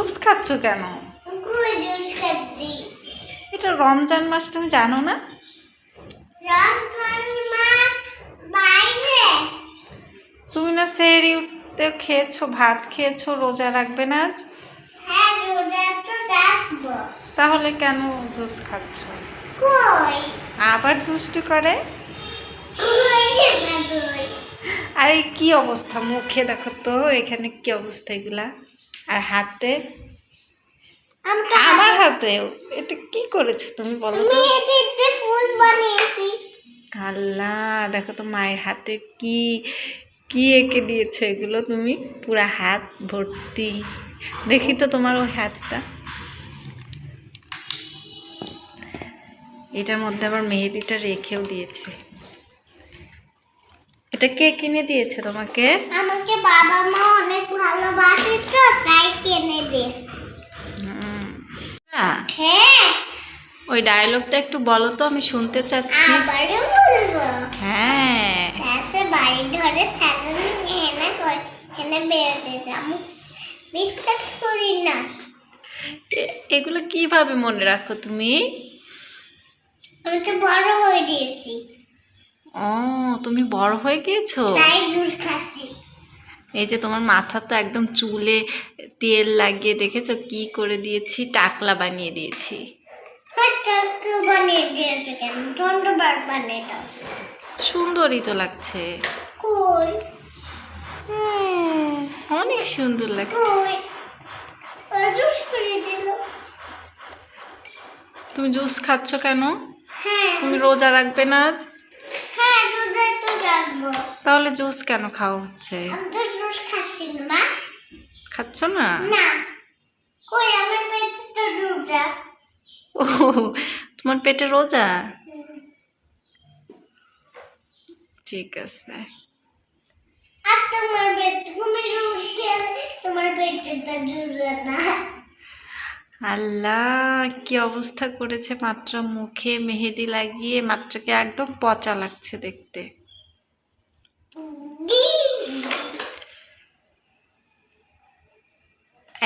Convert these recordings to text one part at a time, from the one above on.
Juice খাচ্ছ কেন? এটা রমজান মাস, তুমি জানো না? তুমি না সেহরিতে খেয়েছো, ভাত খেয়েছো, রোজা রাখবে না আজ? তাহলে কেন জুস খাচ্ছ? আবার দুষ্টু করে। আরে কি অবস্থা, মুখে দেখো তো, এখানে কি অবস্থা এগুলা, আর হাতে, আমার হাতেও। এটা কি করেছো তুমি বলো তো? আল্লাহ, দেখো তো মায়ের হাতে কি কি এঁকে দিয়েছে এগুলো তুমি, পুরা হাত ভর্তি। দেখি তো তোমার ওই হাতটা। এটার মধ্যে আবার মেহেদিটা রেখেও দিয়েছে। এটা কে কিনে দিয়েছে তোমাকে? আমাকে বাবা মা অনেক ভালোবাসে তো, তাই কিনে দিয়েছে। হ্যাঁ, ওই ডায়লগটা একটু বলো তো, আমি শুনতে চাচ্ছি। আবারও বলবো। হ্যাঁ, শেষে বাড়ি ধরে সাজানো হেনা করে হেনা বেরোতে যাবো, বিশ্বাস করি না। এগুলো কিভাবে মনে রাখো তুমি? আমি তো বড় হয়ে গিয়েছি, ও, তুমি বড় হয়ে গিয়েছো, তাই জুস খাচ্ছি। এই যে তোমার মাথা তো একদম চুলে তেল লাগিয়ে দেখেছো কি করে দিয়েছি, টাকলা বানিয়ে দিয়েছি। একটু বানিয়ে দিয়েছে কেন? ধন্যবাদ বানিয়ে দাও। সুন্দরই তো লাগছে। কই অনেক সুন্দর লাগছে। কই জুস করে দিল। তুমি জুস খাচ্ছ কেন? হ্যাঁ, তুমি রোজা রাখবে না আজ? হ্যাঁ রোজাই তো রাখবো। তাহলে জুস কেন খাওয়া হচ্ছে? আমি তো জুস খাচ্ছি না মা। খাচ্ছ না? না, কই আমার পেটে তো রোজা। ও, তোমার পেটে রোজা? ঠিক আছে। আর তোমার পেট, তুমি রোজ খেলে তোমার পেটে তো রোজা না। আল্লাহ, কি অবস্থা করেছে, মাত্র মুখে মেহেদি লাগিয়ে মাত্রকে একদম পচা লাগছে দেখতে।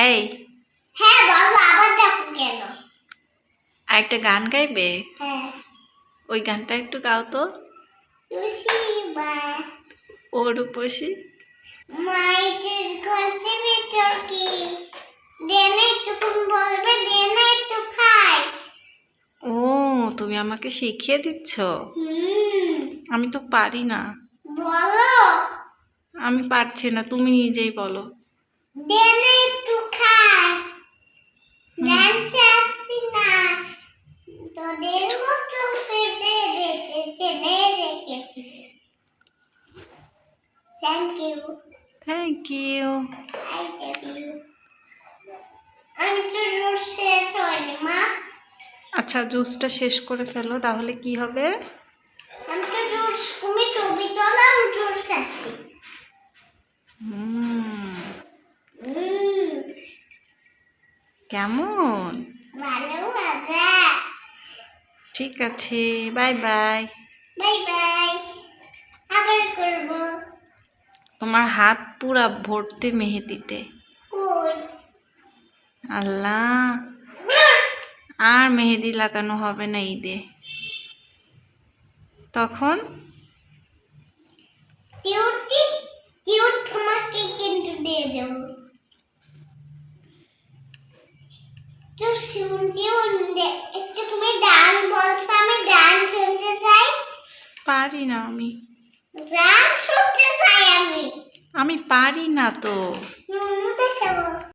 এই, হ্যাঁ বাবা, আবার দেখো কেন? আর একটা গান গাইবে? হ্যাঁ, ওই গানটা একটু গাও তো। সুশীবা ও রূপসী, মাইটের কাছে ভেতর কি দেনে একটুকুন বলবে, দেনে একটু খাই। ও, তুমি আমাকে শিখিয়ে দিচ্ছ? হুম, আমি তো পারি না। বলো। আমি পারছি না, তুমি নিজেই বলো। দেনে একটু খাই, জানতে আসছি না তোদের মতো ফেটে যেতে চেনে রেখেছি। Thank you, thank you. I love you. আমি তো রোজ শেষ হয়নি মা। আচ্ছা, জুসটা শেষ করে ফেলো, তাহলে কি হবে? আমি তো রোজ, তুমি ছবি তোলো, আমি রোজ খাচ্ছি। কেমন? ভালো মজা। ঠিক আছে, বাই বাই। বাই বাই, আবার করবো। তোমার হাত পুরা ভর্তি মেহেদিতে। কই আল্লাহ, আর মেহেদি লাগানো হবে না ঈদে। তখন কিউটি কিউট তোমাকে কিন্তু দিয়ে দেবো। তো শুনতে একটু তুমি গান বলছো, আমি গান শুনতে চাই। পারি না আমি। গান শুনতে চাই আমি। আমি পারি না তো।